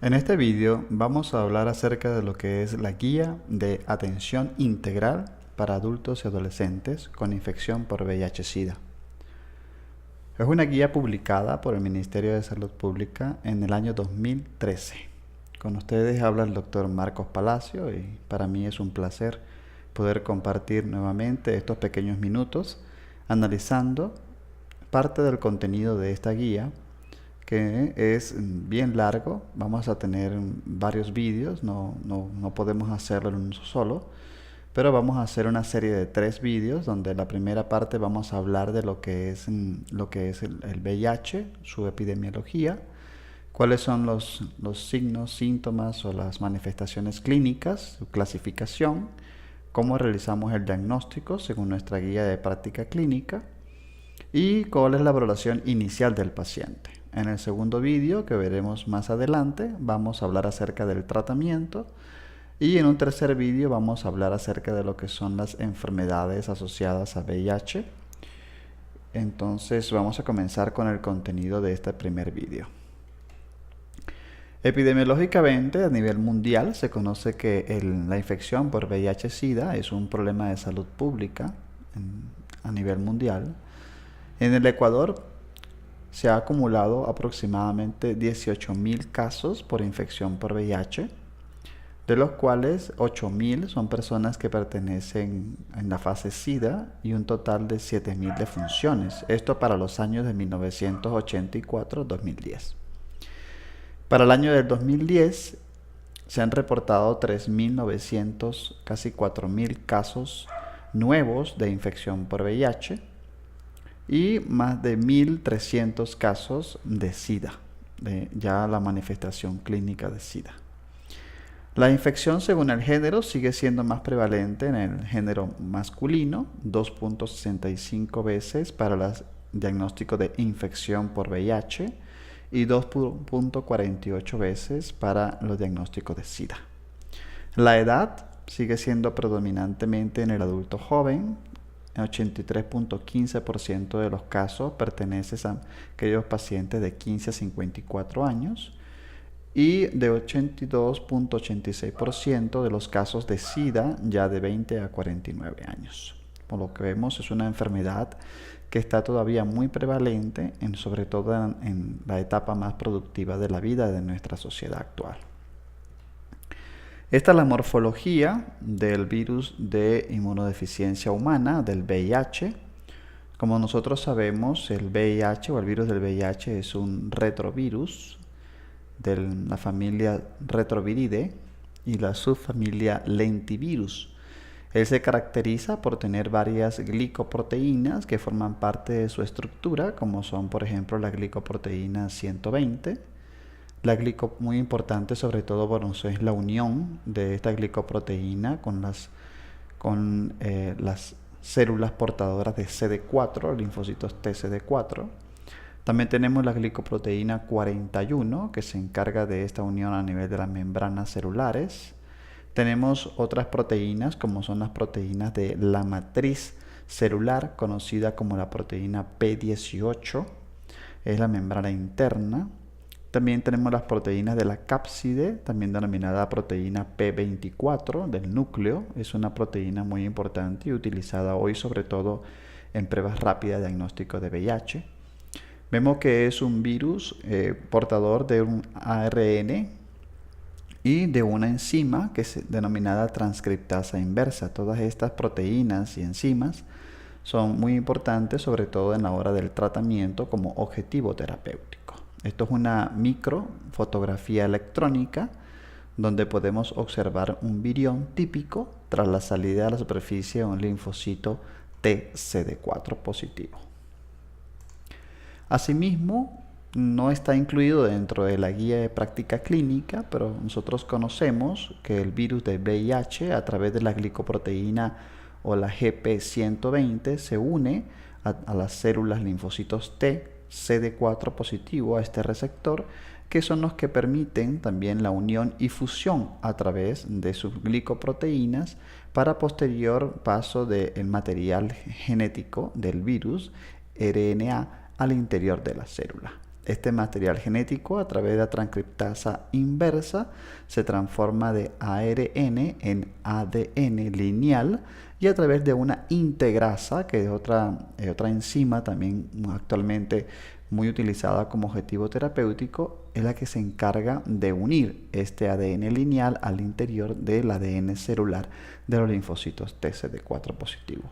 En este vídeo vamos a hablar acerca de lo que es la guía de atención integral para adultos y adolescentes con infección por VIH-Sida. Es una guía publicada por el Ministerio de Salud Pública en el año 2013. Con ustedes habla el doctor Marcos Palacio y para mí es un placer poder compartir nuevamente estos pequeños minutos analizando parte del contenido de esta guía, que es bien largo. Vamos a tener varios vídeos, no podemos hacerlo en un solo, pero vamos a hacer una serie de 3 vídeos donde la primera parte vamos a hablar de lo que es el VIH, su epidemiología, cuáles son los signos, síntomas o las manifestaciones clínicas, su clasificación, cómo realizamos el diagnóstico según nuestra guía de práctica clínica y cuál es la valoración inicial del paciente. En el segundo vídeo, que veremos más adelante, vamos a hablar acerca del tratamiento y en un tercer vídeo vamos a hablar acerca de lo que son las enfermedades asociadas a VIH. Entonces vamos a comenzar con el contenido de este primer vídeo. Epidemiológicamente, a nivel mundial, se conoce que la infección por VIH-Sida es un problema de salud pública a nivel mundial. En el Ecuador se ha acumulado aproximadamente 18.000 casos por infección por VIH, de los cuales 8.000 son personas que pertenecen en la fase SIDA y un total de 7.000 defunciones. Esto para los años de 1984-2010. Para el año del 2010 se han reportado 3.900, casi 4.000 casos nuevos de infección por VIH y más de 1.300 casos de SIDA, de ya la manifestación clínica de SIDA. La infección según el género sigue siendo más prevalente en el género masculino, 2.65 veces para el diagnóstico de infección por VIH y 2.48 veces para los diagnósticos de SIDA. La edad sigue siendo predominantemente en el adulto joven. 83.15% de los casos pertenecen a aquellos pacientes de 15 a 54 años y de 82.86% de los casos de SIDA ya de 20 a 49 años. Por lo que vemos, es una enfermedad que está todavía muy prevalente, sobre todo en la etapa más productiva de la vida de nuestra sociedad actual. Esta es la morfología del virus de inmunodeficiencia humana, del VIH. Como nosotros sabemos, el VIH o el virus del VIH es un retrovirus de la familia Retroviridae y la subfamilia Lentivirus. Él se caracteriza por tener varias glicoproteínas que forman parte de su estructura, como son, por ejemplo, la glicoproteína 120. Muy importante, sobre todo, bueno, es la unión de esta glicoproteína con las células portadoras de CD4, linfocitos T CD4. También tenemos la glicoproteína 41, que se encarga de esta unión a nivel de las membranas celulares. Tenemos otras proteínas, como son las proteínas de la matriz celular, conocida como la proteína P18, es la membrana interna. También tenemos las proteínas de la cápside, también denominada proteína P24 del núcleo. Es una proteína muy importante y utilizada hoy sobre todo en pruebas rápidas de diagnóstico de VIH. Vemos que es un virus portador de un ARN y de una enzima que es denominada transcriptasa inversa. Todas estas proteínas y enzimas son muy importantes, sobre todo en la hora del tratamiento como objetivo terapéutico. Esto es una microfotografía electrónica donde podemos observar un virión típico tras la salida a la superficie de un linfocito TCD4 positivo. Asimismo, no está incluido dentro de la guía de práctica clínica, pero nosotros conocemos que el virus de VIH a través de la glicoproteína o la GP120 se une a las células linfocitos T CD4 positivo, a este receptor, que son los que permiten también la unión y fusión a través de sus glicoproteínas para posterior paso del material genético del virus, RNA, al interior de la célula. Este material genético, a través de la transcriptasa inversa, se transforma de ARN en ADN lineal, y a través de una integrasa, que es otra enzima también actualmente muy utilizada como objetivo terapéutico, es la que se encarga de unir este ADN lineal al interior del ADN celular de los linfocitos TCD4 positivo.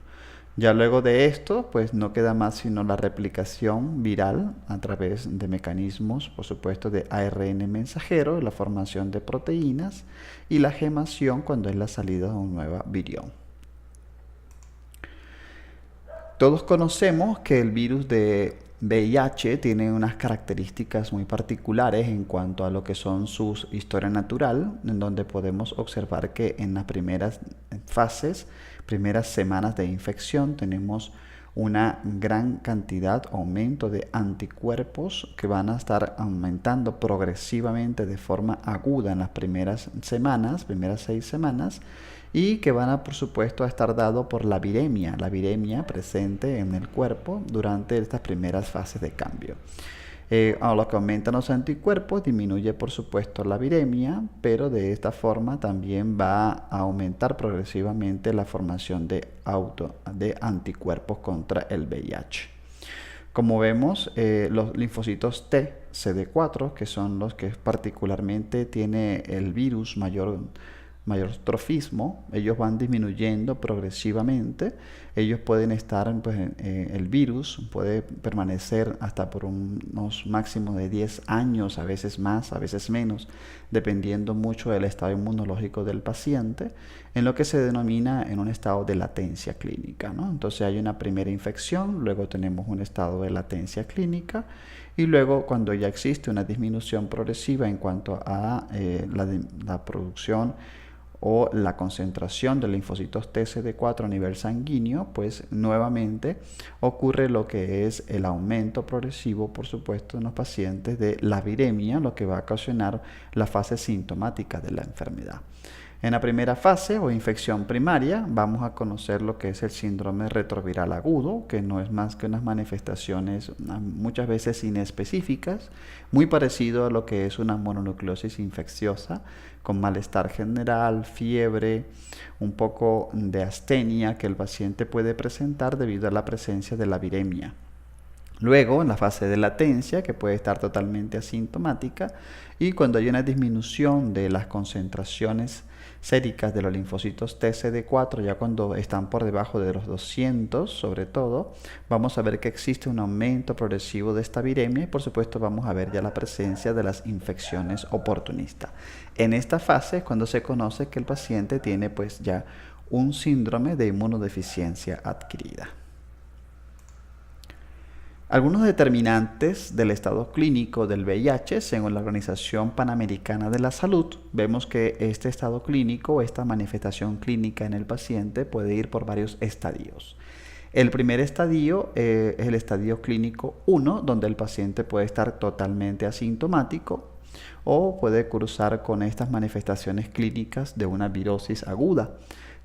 Ya luego de esto, pues no queda más sino la replicación viral a través de mecanismos, por supuesto, de ARN mensajero, la formación de proteínas y la gemación cuando es la salida de un nuevo virión. Todos conocemos que el virus de VIH tiene unas características muy particulares en cuanto a lo que son su historia natural, en donde podemos observar que en las primeras fases, primeras semanas de infección, tenemos una gran cantidad, aumento de anticuerpos que van a estar aumentando progresivamente de forma aguda en las primeras semanas, primeras 6 semanas, y que van a, por supuesto, a estar dado por la viremia presente en el cuerpo durante estas primeras fases de cambio. A lo que aumentan los anticuerpos, disminuye por supuesto la viremia, pero de esta forma también va a aumentar progresivamente la formación de anticuerpos contra el VIH. Como vemos, los linfocitos T, CD4, que son los que particularmente tiene el virus mayor trofismo, ellos van disminuyendo progresivamente. Ellos pueden estar, pues, el virus puede permanecer hasta por unos máximos de 10 años, a veces más, a veces menos, dependiendo mucho del estado inmunológico del paciente, en lo que se denomina en un estado de latencia clínica, ¿no? Entonces hay una primera infección, luego tenemos un estado de latencia clínica, y luego, cuando ya existe una disminución progresiva en cuanto a la producción o la concentración de linfocitos TCD4 a nivel sanguíneo, pues nuevamente ocurre lo que es el aumento progresivo, por supuesto, en los pacientes de la viremia, lo que va a ocasionar la fase sintomática de la enfermedad. En la primera fase o infección primaria vamos a conocer lo que es el síndrome retroviral agudo, que no es más que unas manifestaciones muchas veces inespecíficas, muy parecido a lo que es una mononucleosis infecciosa, con malestar general, fiebre, un poco de astenia que el paciente puede presentar debido a la presencia de la viremia. Luego, en la fase de latencia, que puede estar totalmente asintomática, y cuando hay una disminución de las concentraciones séricas de los linfocitos TCD4, ya cuando están por debajo de los 200, sobre todo, vamos a ver que existe un aumento progresivo de esta viremia, y por supuesto vamos a ver ya la presencia de las infecciones oportunistas. En esta fase es cuando se conoce que el paciente tiene pues ya un síndrome de inmunodeficiencia adquirida. Algunos determinantes del estado clínico del VIH, según la Organización Panamericana de la Salud, vemos que este estado clínico, esta manifestación clínica en el paciente puede ir por varios estadios. El primer estadio es el estadio clínico 1, donde el paciente puede estar totalmente asintomático o puede cursar con estas manifestaciones clínicas de una virosis aguda.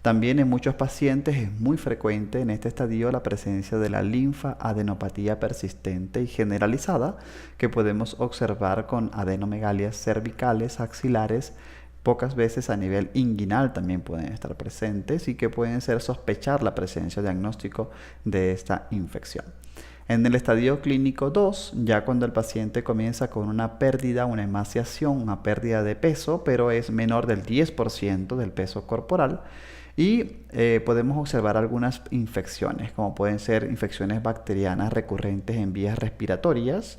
También en muchos pacientes es muy frecuente en este estadio la presencia de la linfadenopatía persistente y generalizada, que podemos observar con adenomegalias cervicales, axilares, pocas veces a nivel inguinal también pueden estar presentes y que pueden ser sospechar la presencia o diagnóstico de esta infección. En el estadio clínico 2, ya cuando el paciente comienza con una pérdida, una emaciación, una pérdida de peso, pero es menor del 10% del peso corporal, y podemos observar algunas infecciones, como pueden ser infecciones bacterianas recurrentes en vías respiratorias,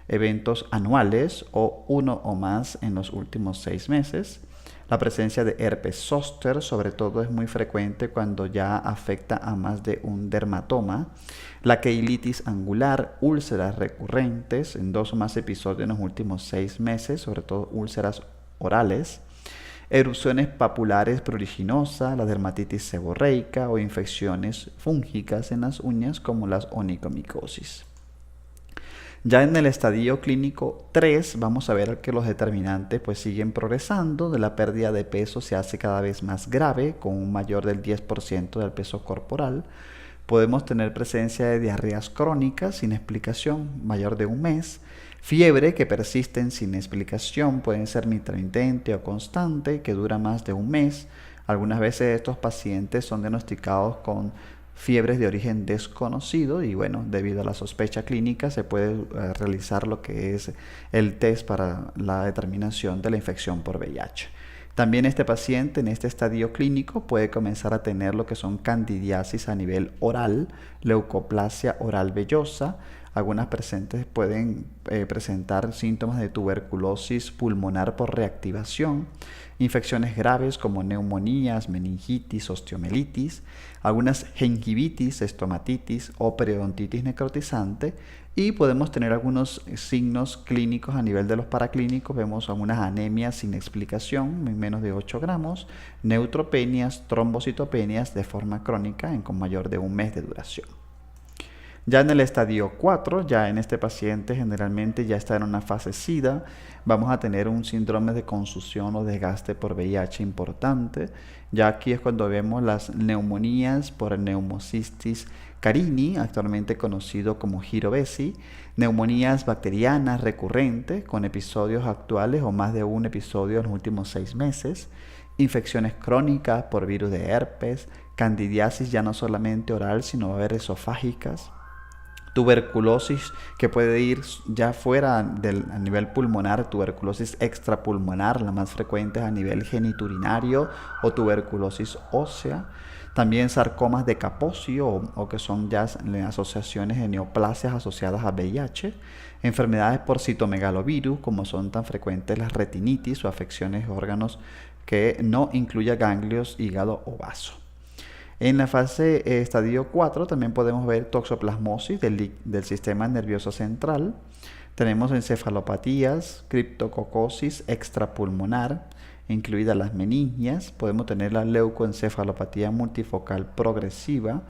eventos anuales o uno o más en los últimos 6 meses. La presencia de herpes zóster, sobre todo, es muy frecuente cuando ya afecta a más de un dermatoma. La queilitis angular, úlceras recurrentes en 2 o más episodios en los últimos 6 meses, sobre todo úlceras orales. Erupciones papulares pruriginosas, la dermatitis seborreica o infecciones fúngicas en las uñas como las onicomicosis. Ya en el estadio clínico 3 vamos a ver que los determinantes pues siguen progresando, de la pérdida de peso se hace cada vez más grave con un mayor del 10% del peso corporal. Podemos tener presencia de diarreas crónicas sin explicación mayor de un mes. Fiebre que persisten sin explicación, pueden ser intermitente o constante, que dura más de un mes. Algunas veces estos pacientes son diagnosticados con fiebres de origen desconocido y bueno, debido a la sospecha clínica se puede realizar lo que es el test para la determinación de la infección por VIH. También este paciente en este estadio clínico puede comenzar a tener lo que son candidiasis a nivel oral, leucoplasia oral vellosa. Algunas pacientes pueden presentar síntomas de tuberculosis pulmonar por reactivación, infecciones graves como neumonías, meningitis, osteomelitis, algunas gingivitis, estomatitis o periodontitis necrotizante, y podemos tener algunos signos clínicos a nivel de los paraclínicos. Vemos algunas anemias sin explicación en menos de 8 gramos, neutropenias, trombocitopenias de forma crónica con mayor de un mes de duración. Ya en el estadio 4, ya en este paciente generalmente ya está en una fase SIDA, vamos a tener un síndrome de consusión o desgaste por VIH importante. Ya aquí es cuando vemos las neumonías por Pneumocystis carini, actualmente conocido como Girovesi, neumonías bacterianas recurrentes con episodios actuales o más de un episodio en los últimos 6 meses, infecciones crónicas por virus de herpes, candidiasis ya no solamente oral sino va a haber esofágicas, tuberculosis que puede ir ya fuera a nivel pulmonar, tuberculosis extrapulmonar, la más frecuente es a nivel geniturinario o tuberculosis ósea. También sarcomas de Kaposi o que son ya asociaciones de neoplasias asociadas a VIH. Enfermedades por citomegalovirus, como son tan frecuentes las retinitis o afecciones de órganos que no incluya ganglios, hígado o vaso. En la fase estadio 4 también podemos ver toxoplasmosis del sistema nervioso central. Tenemos encefalopatías, criptococosis extrapulmonar, incluidas las meningias. Podemos tener la leucoencefalopatía multifocal progresiva,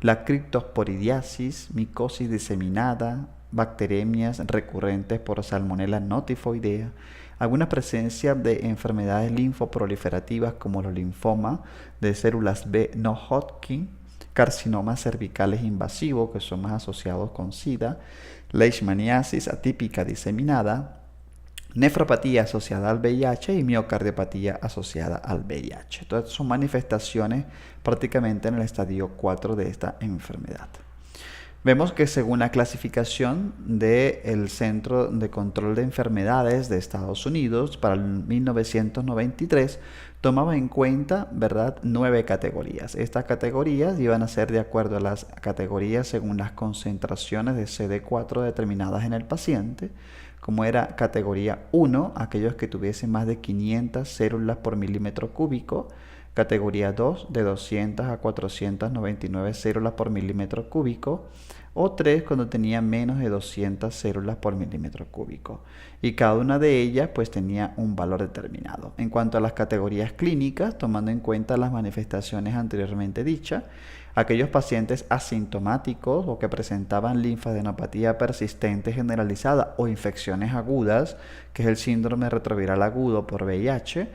la criptosporidiasis, micosis diseminada, bacteremias recurrentes por Salmonella notifoidea, alguna presencia de enfermedades linfoproliferativas como los linfomas de células B no Hodgkin, carcinomas cervicales invasivos que son más asociados con SIDA, leishmaniasis atípica diseminada, nefropatía asociada al VIH y miocardiopatía asociada al VIH. Entonces son manifestaciones prácticamente en el estadio 4 de esta enfermedad. Vemos que según la clasificación del Centro de Control de Enfermedades de Estados Unidos para el 1993, tomaba en cuenta, ¿verdad?, 9 categorías. Estas categorías iban a ser de acuerdo a las categorías según las concentraciones de CD4 determinadas en el paciente, como era categoría 1, aquellos que tuviesen más de 500 células por milímetro cúbico, categoría 2 de 200 a 499 células por milímetro cúbico, o 3 cuando tenía menos de 200 células por milímetro cúbico. Y cada una de ellas pues tenía un valor determinado. En cuanto a las categorías clínicas, tomando en cuenta las manifestaciones anteriormente dichas, aquellos pacientes asintomáticos o que presentaban linfadenopatía persistente generalizada o infecciones agudas, que es el síndrome retroviral agudo por VIH,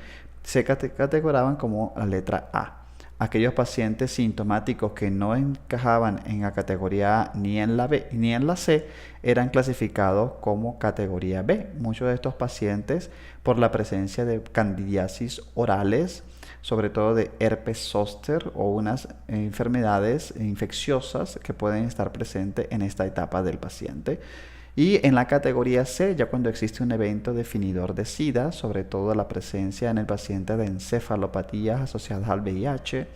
se categoraban como la letra A. Aquellos pacientes sintomáticos que no encajaban en la categoría A ni en la B ni en la C eran clasificados como categoría B. Muchos de estos pacientes, por la presencia de candidiasis orales, sobre todo de herpes zóster o unas enfermedades infecciosas que pueden estar presentes en esta etapa del paciente. Y en la categoría C, ya cuando existe un evento definidor de SIDA, sobre todo la presencia en el paciente de encefalopatías asociadas al VIH,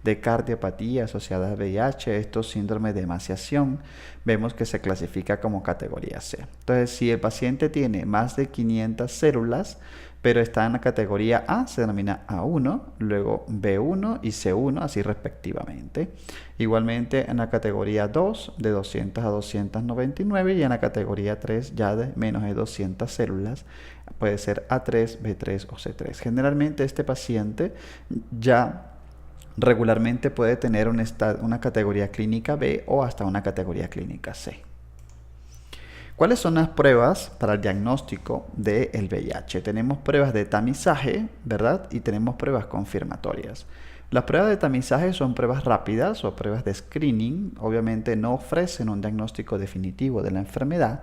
de cardiopatía asociadas al VIH, estos síndromes de emaciación, vemos que se clasifica como categoría C. Entonces, si el paciente tiene más de 500 células, pero está en la categoría A, se denomina A1, luego B1 y C1, así respectivamente. Igualmente en la categoría 2, de 200 a 299, y en la categoría 3, ya de menos de 200 células, puede ser A3, B3 o C3. Generalmente este paciente ya regularmente puede tener una categoría clínica B o hasta una categoría clínica C. ¿Cuáles son las pruebas para el diagnóstico del VIH? Tenemos pruebas de tamizaje, ¿verdad? Y tenemos pruebas confirmatorias. Las pruebas de tamizaje son pruebas rápidas o pruebas de screening. Obviamente no ofrecen un diagnóstico definitivo de la enfermedad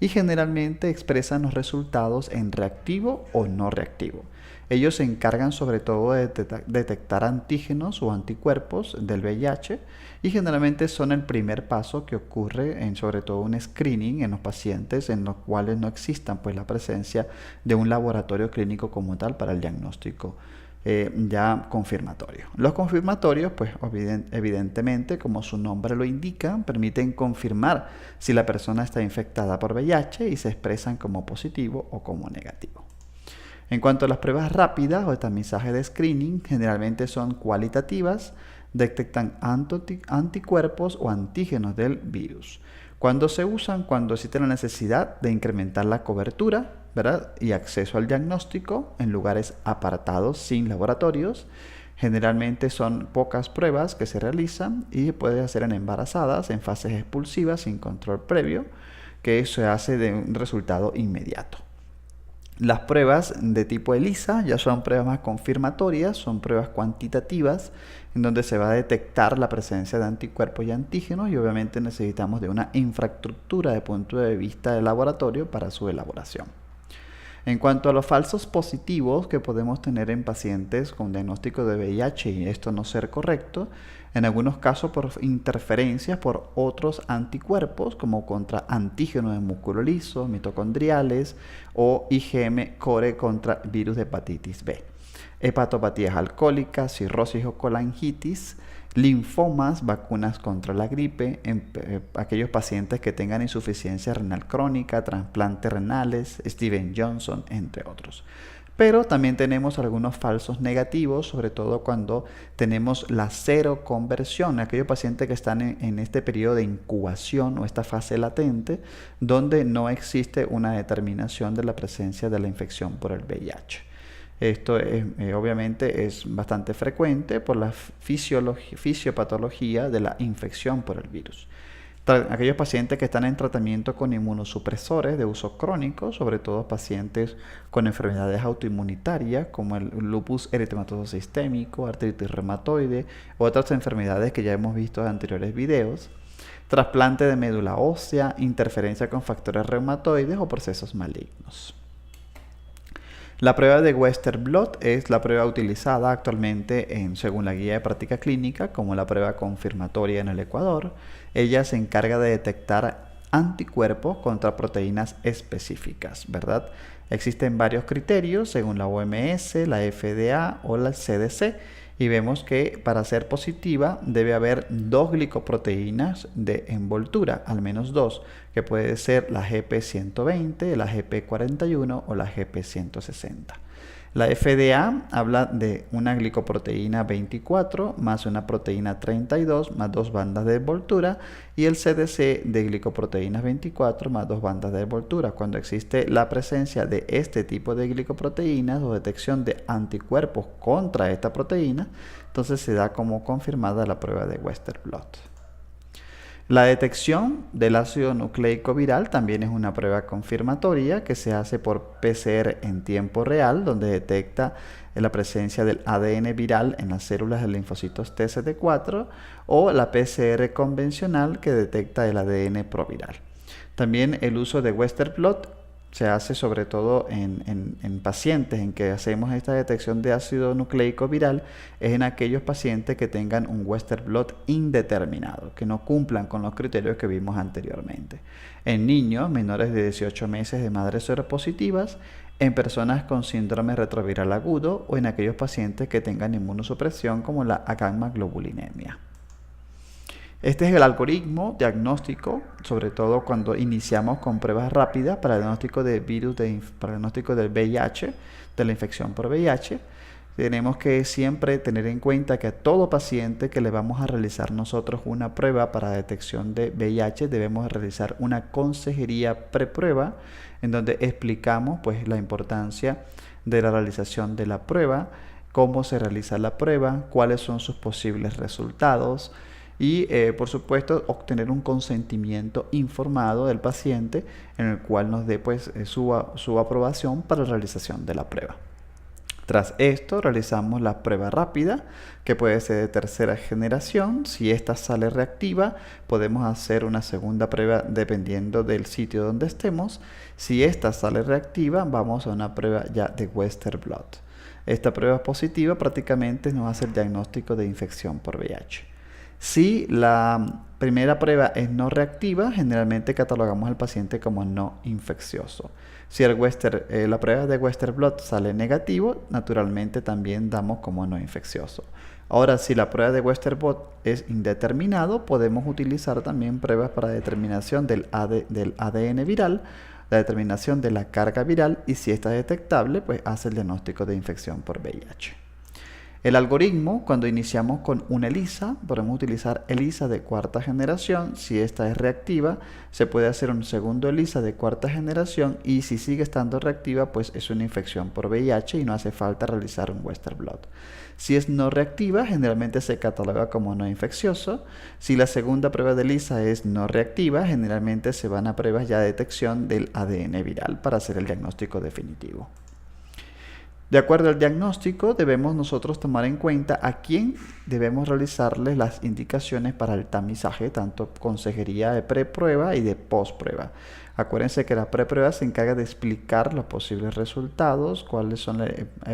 y generalmente expresan los resultados en reactivo o no reactivo. Ellos se encargan sobre todo de detectar antígenos o anticuerpos del VIH y generalmente son el primer paso que ocurre en sobre todo un screening en los pacientes en los cuales no existan pues la presencia de un laboratorio clínico como tal para el diagnóstico ya confirmatorio. Los confirmatorios, pues evidentemente, como su nombre lo indica, permiten confirmar si la persona está infectada por VIH y se expresan como positivo o como negativo. En cuanto a las pruebas rápidas o de tamizaje de screening, generalmente son cualitativas, detectan anticuerpos o antígenos del virus. Cuando se usan, cuando existe la necesidad de incrementar la cobertura, ¿verdad?, y acceso al diagnóstico en lugares apartados sin laboratorios. Generalmente son pocas pruebas que se realizan y puede hacer en embarazadas, en fases expulsivas, sin control previo, que se hace de un resultado inmediato. Las pruebas de tipo ELISA ya son pruebas más confirmatorias, son pruebas cuantitativas en donde se va a detectar la presencia de anticuerpos y antígenos y obviamente necesitamos de una infraestructura de punto de vista del laboratorio para su elaboración. En cuanto a los falsos positivos que podemos tener en pacientes con diagnóstico de VIH y esto no ser correcto, en algunos casos por interferencias por otros anticuerpos como contra antígenos de músculo liso, mitocondriales o IgM core contra virus de hepatitis B. Hepatopatías alcohólicas, cirrosis o colangitis, linfomas, vacunas contra la gripe, aquellos pacientes que tengan insuficiencia renal crónica, trasplantes renales, Steven Johnson, entre otros. Pero también tenemos algunos falsos negativos, sobre todo cuando tenemos la seroconversión, aquellos pacientes que están en este periodo de incubación o esta fase latente, donde no existe una determinación de la presencia de la infección por el VIH. Esto obviamente es bastante frecuente por la fisiopatología de la infección por el virus. Aquellos pacientes que están en tratamiento con inmunosupresores de uso crónico, sobre todo pacientes con enfermedades autoinmunitarias como el lupus eritematoso sistémico, artritis reumatoide u otras enfermedades que ya hemos visto en anteriores videos, trasplante de médula ósea, interferencia con factores reumatoides o procesos malignos. La prueba de Western Blot es la prueba utilizada actualmente según la guía de práctica clínica como la prueba confirmatoria en el Ecuador. Ella se encarga de detectar anticuerpos contra proteínas específicas, ¿verdad? Existen varios criterios según la OMS, la FDA o la CDC y vemos que para ser positiva debe haber 2 glicoproteínas de envoltura, al menos 2, que puede ser la GP120, la GP41 o la GP160. La FDA habla de una glicoproteína 24 más una proteína 32 más 2 bandas de envoltura y el CDC de glicoproteínas 24 más 2 bandas de envoltura. Cuando existe la presencia de este tipo de glicoproteínas o detección de anticuerpos contra esta proteína, entonces se da como confirmada la prueba de Western Blot. La detección del ácido nucleico viral también es una prueba confirmatoria que se hace por PCR en tiempo real, donde detecta la presencia del ADN viral en las células de linfocitos TCD4 o la PCR convencional que detecta el ADN proviral. También el uso de Western Blot se hace sobre todo en pacientes en que hacemos esta detección de ácido nucleico viral, es en aquellos pacientes que tengan un Western Blot indeterminado, que no cumplan con los criterios que vimos anteriormente. En niños menores de 18 meses de madres seropositivas, en personas con síndrome retroviral agudo o en aquellos pacientes que tengan inmunosupresión como la gamma-globulinemia. Este es el algoritmo diagnóstico, sobre todo cuando iniciamos con pruebas rápidas para el diagnóstico de virus, para el diagnóstico del VIH, de la infección por VIH. Tenemos que siempre tener en cuenta que a todo paciente que le vamos a realizar nosotros una prueba para detección de VIH, debemos realizar una consejería preprueba en donde explicamos pues, la importancia de la realización de la prueba, cómo se realiza la prueba, cuáles son sus posibles resultados, y por supuesto obtener un consentimiento informado del paciente en el cual nos dé pues, su aprobación para la realización de la prueba. Tras esto, realizamos la prueba rápida, que puede ser de tercera generación. Si esta sale reactiva, podemos hacer una segunda prueba dependiendo del sitio donde estemos. Si esta sale reactiva, vamos a una prueba ya de Western blot. Esta prueba positiva prácticamente nos hace el diagnóstico de infección por VIH. Si la primera prueba es no reactiva, generalmente catalogamos al paciente como no infeccioso. Si la prueba de Western blot sale negativo, naturalmente también damos como no infeccioso. Ahora, si la prueba de Western blot es indeterminado, podemos utilizar también pruebas para determinación del ADN viral, la determinación de la carga viral, y si esta es detectable, pues hace el diagnóstico de infección por VIH. El algoritmo, cuando iniciamos con una ELISA, podemos utilizar ELISA de cuarta generación. Si esta es reactiva, se puede hacer un segundo ELISA de cuarta generación, y si sigue estando reactiva, pues es una infección por VIH y no hace falta realizar un Western blot. Si es no reactiva, generalmente se cataloga como no infeccioso. Si la segunda prueba de ELISA es no reactiva, generalmente se van a pruebas ya de detección del ADN viral para hacer el diagnóstico definitivo. De acuerdo al diagnóstico, debemos nosotros tomar en cuenta a quién debemos realizarles las indicaciones para el tamizaje, tanto consejería de preprueba y de postprueba. Acuérdense que la preprueba se encarga de explicar los posibles resultados, cuáles son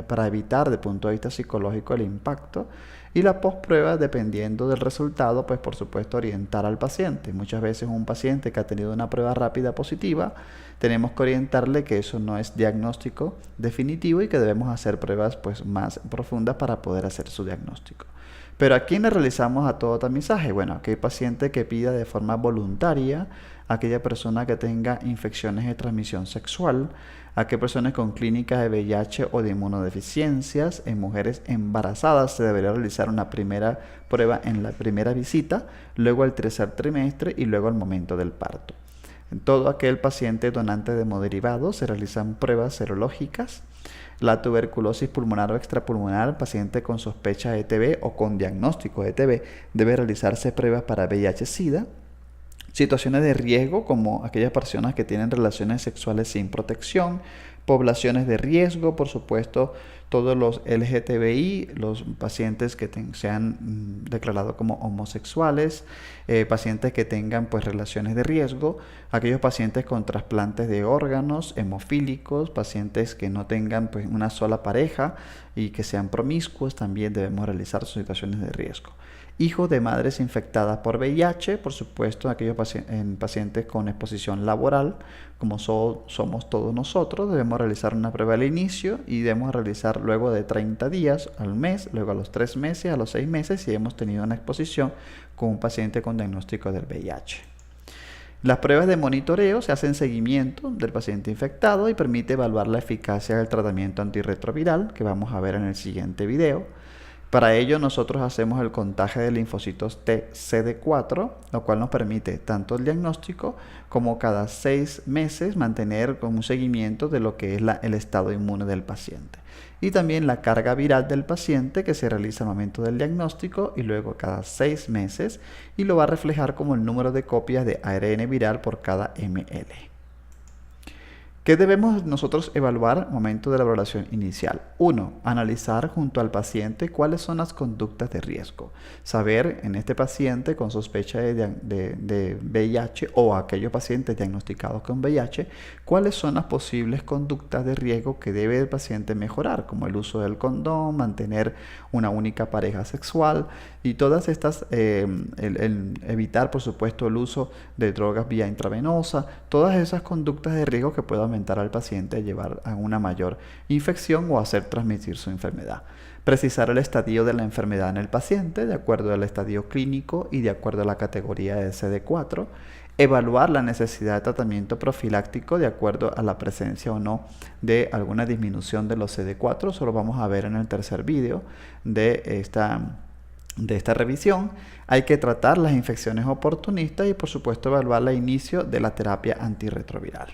para evitar desde el punto de vista psicológico el impacto, y la postprueba, dependiendo del resultado, pues por supuesto orientar al paciente. Muchas veces un paciente que ha tenido una prueba rápida positiva, tenemos que orientarle que eso no es diagnóstico definitivo y que debemos hacer pruebas pues más profundas para poder hacer su diagnóstico. Pero ¿a quién le realizamos a todo tamizaje? Bueno, aquel paciente que pida de forma voluntaria, aquella persona que tenga infecciones de transmisión sexual, aquellas personas con clínicas de VIH o de inmunodeficiencias. En mujeres embarazadas se debería realizar una primera prueba en la primera visita, luego al tercer trimestre y luego al momento del parto. En todo aquel paciente donante de hemoderivados se realizan pruebas serológicas. La tuberculosis pulmonar o extrapulmonar, paciente con sospecha de TB o con diagnóstico de TB, debe realizarse pruebas para VIH-Sida. Situaciones de riesgo, como aquellas personas que tienen relaciones sexuales sin protección. Poblaciones de riesgo, por supuesto, todos los LGTBI, los pacientes que sean declarados como homosexuales, pacientes que tengan pues relaciones de riesgo, aquellos pacientes con trasplantes de órganos, hemofílicos, pacientes que no tengan pues una sola pareja y que sean promiscuos, también debemos realizar sus situaciones de riesgo. Hijos de madres infectadas por VIH, por supuesto, aquellos pacientes con exposición laboral, como somos todos nosotros, debemos realizar una prueba al inicio y debemos realizar luego de 30 días al mes, luego a los 3 meses, a los 6 meses, si hemos tenido una exposición con un paciente con diagnóstico del VIH. Las pruebas de monitoreo se hacen seguimiento del paciente infectado y permite evaluar la eficacia del tratamiento antirretroviral, que vamos a ver en el siguiente video. Para ello nosotros hacemos el contagio de linfocitos T CD4, lo cual nos permite tanto el diagnóstico como cada 6 meses mantener con un seguimiento de lo que es el estado inmune del paciente. Y también la carga viral del paciente, que se realiza al momento del diagnóstico y luego cada 6 meses, y lo va a reflejar como el número de copias de ARN viral por cada ml. ¿Qué debemos nosotros evaluar al momento de la evaluación inicial? 1. Analizar junto al paciente cuáles son las conductas de riesgo. Saber en este paciente con sospecha de VIH o aquellos pacientes diagnosticados con VIH, cuáles son las posibles conductas de riesgo que debe el paciente mejorar, como el uso del condón, mantener una única pareja sexual y todas estas, evitar por supuesto el uso de drogas vía intravenosa, todas esas conductas de riesgo que puedan aumentar al paciente a llevar a una mayor infección o hacer transmitir su enfermedad. Precisar el estadio de la enfermedad en el paciente de acuerdo al estadio clínico y de acuerdo a la categoría de CD4. Evaluar la necesidad de tratamiento profiláctico de acuerdo a la presencia o no de alguna disminución de los CD4. Eso lo vamos a ver en el tercer video de esta revisión. Hay que tratar las infecciones oportunistas y por supuesto evaluar el inicio de la terapia antirretroviral.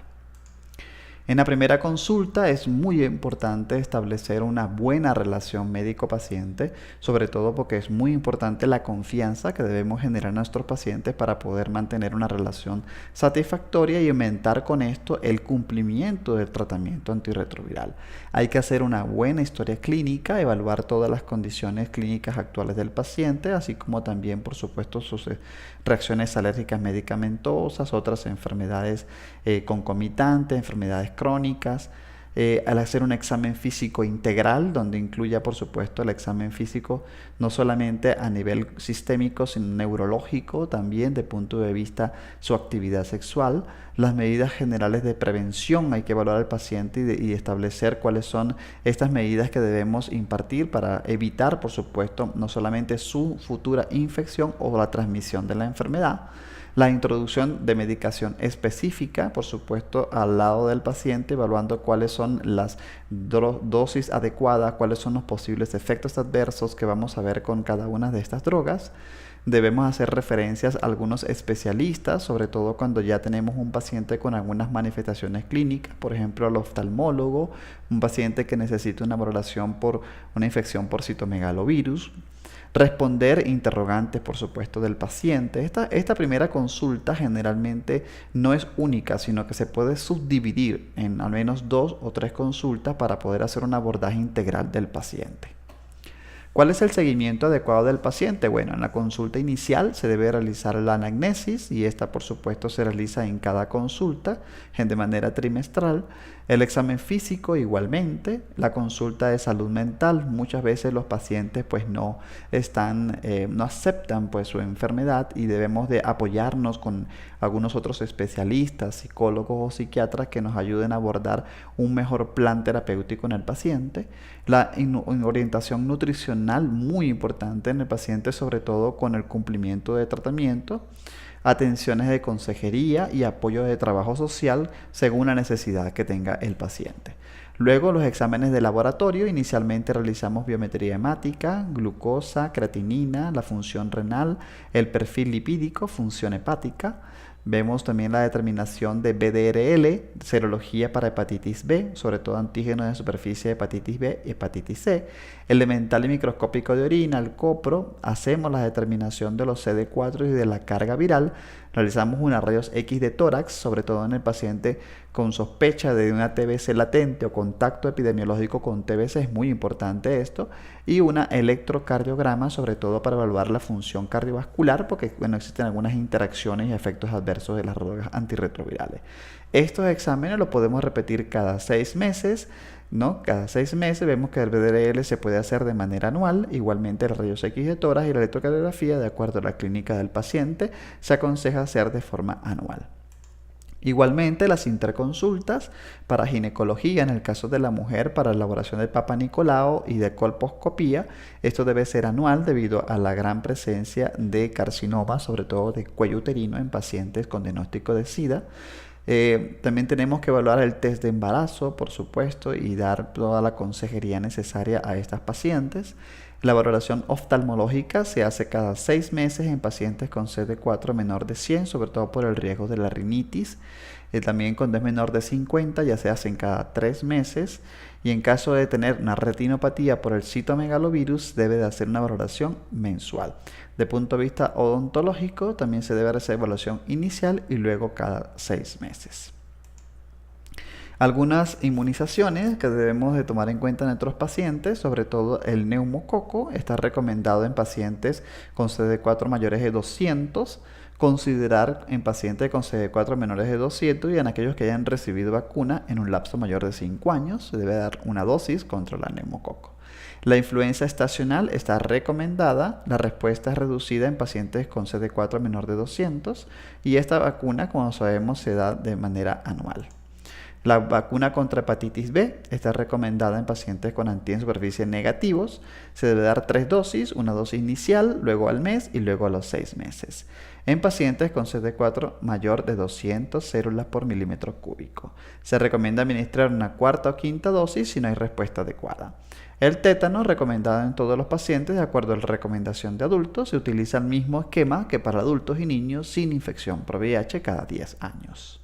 En la primera consulta es muy importante establecer una buena relación médico-paciente, sobre todo porque es muy importante la confianza que debemos generar en nuestros pacientes para poder mantener una relación satisfactoria y aumentar con esto el cumplimiento del tratamiento antirretroviral. Hay que hacer una buena historia clínica, evaluar todas las condiciones clínicas actuales del paciente, así como también, por supuesto, sus reacciones alérgicas medicamentosas, otras enfermedades concomitantes, enfermedades crónicas. Al hacer un examen físico integral, donde incluya, por supuesto, el examen físico no solamente a nivel sistémico, sino neurológico, también de punto de vista su actividad sexual, las medidas generales de prevención, hay que evaluar al paciente y establecer cuáles son estas medidas que debemos impartir para evitar, por supuesto, no solamente su futura infección o la transmisión de la enfermedad. La introducción de medicación específica, por supuesto, al lado del paciente, evaluando cuáles son las dosis adecuadas, cuáles son los posibles efectos adversos que vamos a ver con cada una de estas drogas. Debemos hacer referencias a algunos especialistas, sobre todo cuando ya tenemos un paciente con algunas manifestaciones clínicas, por ejemplo, al oftalmólogo, un paciente que necesita una valoración por una infección por citomegalovirus. Responder interrogantes, por supuesto, del paciente. Esta primera consulta generalmente no es única, sino que se puede subdividir en al menos 2 o 3 consultas para poder hacer un abordaje integral del paciente. ¿Cuál es el seguimiento adecuado del paciente? Bueno, en la consulta inicial se debe realizar la anamnesis y esta, por supuesto, se realiza en cada consulta de manera trimestral. El examen físico igualmente, la consulta de salud mental. Muchas veces los pacientes pues no aceptan pues su enfermedad y debemos de apoyarnos con algunos otros especialistas, psicólogos o psiquiatras que nos ayuden a abordar un mejor plan terapéutico en el paciente. La orientación nutricional muy importante en el paciente, sobre todo con el cumplimiento de tratamiento. Atenciones de consejería y apoyo de trabajo social según la necesidad que tenga el paciente. Luego los exámenes de laboratorio, inicialmente realizamos biometría hemática, glucosa, creatinina, la función renal, el perfil lipídico, función hepática. Vemos también la determinación de BDRL, serología para hepatitis B, sobre todo antígenos de superficie de hepatitis B y hepatitis C, elemental y microscópico de orina, el copro. Hacemos la determinación de los CD4 y de la carga viral. Realizamos unos rayos X de tórax, sobre todo en el paciente con sospecha de una TBC latente o contacto epidemiológico con TBC, es muy importante esto, y una electrocardiograma, sobre todo para evaluar la función cardiovascular, porque bueno, existen algunas interacciones y efectos adversos de las drogas antirretrovirales. Estos exámenes los podemos repetir cada 6 meses, ¿no? Cada 6 meses vemos que el BDRL se puede hacer de manera anual. Igualmente el rayos X de tórax y la electrocardiografía, de acuerdo a la clínica del paciente, se aconseja hacer de forma anual. Igualmente las interconsultas para ginecología, en el caso de la mujer, para elaboración de Papa Nicolau y de colposcopía. Esto debe ser anual debido a la gran presencia de carcinoma, sobre todo de cuello uterino, en pacientes con diagnóstico de SIDA. También tenemos que evaluar el test de embarazo, por supuesto, y dar toda la consejería necesaria a estas pacientes. La valoración oftalmológica se hace cada 6 meses en pacientes con CD4 menor de 100, sobre todo por el riesgo de la rinitis. También cuando es menor de 50 ya se hacen cada 3 meses. Y en caso de tener una retinopatía por el citomegalovirus, debe de hacer una valoración mensual. De punto de vista odontológico, también se debe hacer evaluación inicial y luego cada 6 meses. Algunas inmunizaciones que debemos de tomar en cuenta en nuestros pacientes, sobre todo el neumococo, está recomendado en pacientes con CD4 mayores de 200, considerar en pacientes con CD4 menores de 200 y en aquellos que hayan recibido vacuna en un lapso mayor de 5 años, se debe dar una dosis contra la neumococo. La influenza estacional está recomendada, la respuesta es reducida en pacientes con CD4 menor de 200 y esta vacuna, como sabemos, se da de manera anual. La vacuna contra hepatitis B está recomendada en pacientes con antígenos de superficie negativos. Se debe dar 3 dosis, una dosis inicial, luego al mes y luego a los 6 meses. En pacientes con CD4 mayor de 200 células por milímetro cúbico. Se recomienda administrar una cuarta o quinta dosis si no hay respuesta adecuada. El tétano, recomendado en todos los pacientes de acuerdo a la recomendación de adultos, se utiliza el mismo esquema que para adultos y niños sin infección por VIH cada 10 años.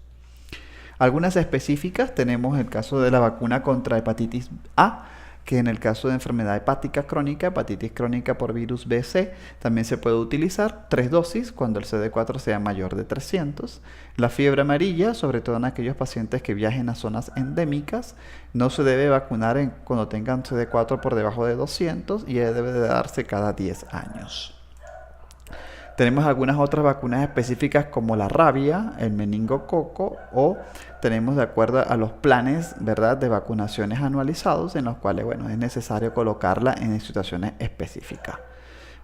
Algunas específicas tenemos el caso de la vacuna contra hepatitis A, que en el caso de enfermedad hepática crónica, hepatitis crónica por virus BC, también se puede utilizar 3 dosis cuando el CD4 sea mayor de 300. La fiebre amarilla, sobre todo en aquellos pacientes que viajen a zonas endémicas, no se debe vacunar cuando tengan CD4 por debajo de 200 y debe de darse cada 10 años. Tenemos algunas otras vacunas específicas como la rabia, el meningococo, o tenemos de acuerdo a los planes, ¿verdad?, de vacunaciones anualizados en los cuales, bueno, es necesario colocarla en situaciones específicas.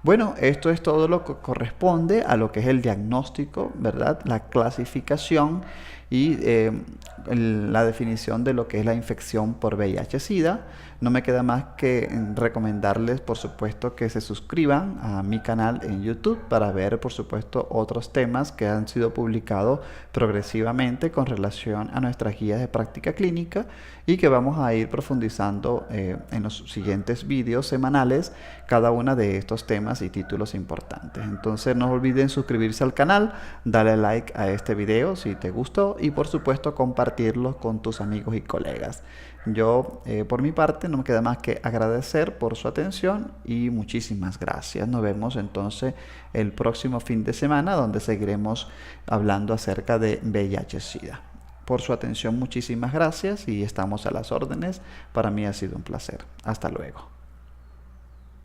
Bueno, esto es todo lo que corresponde a lo que es el diagnóstico, ¿verdad?, la clasificación y la definición de lo que es la infección por VIH-Sida. No me queda más que recomendarles, por supuesto, que se suscriban a mi canal en YouTube para ver, por supuesto, otros temas que han sido publicados progresivamente con relación a nuestras guías de práctica clínica y que vamos a ir profundizando en los siguientes vídeos semanales cada uno de estos temas y títulos importantes. Entonces no olviden suscribirse al canal, darle like a este video si te gustó y por supuesto compartirlo con tus amigos y colegas. Yo por mi parte no me queda más que agradecer por su atención y muchísimas gracias. Nos vemos entonces el próximo fin de semana donde seguiremos hablando acerca de VIH-Sida. Por su atención muchísimas gracias y estamos a las órdenes. Para mí ha sido un placer. Hasta luego.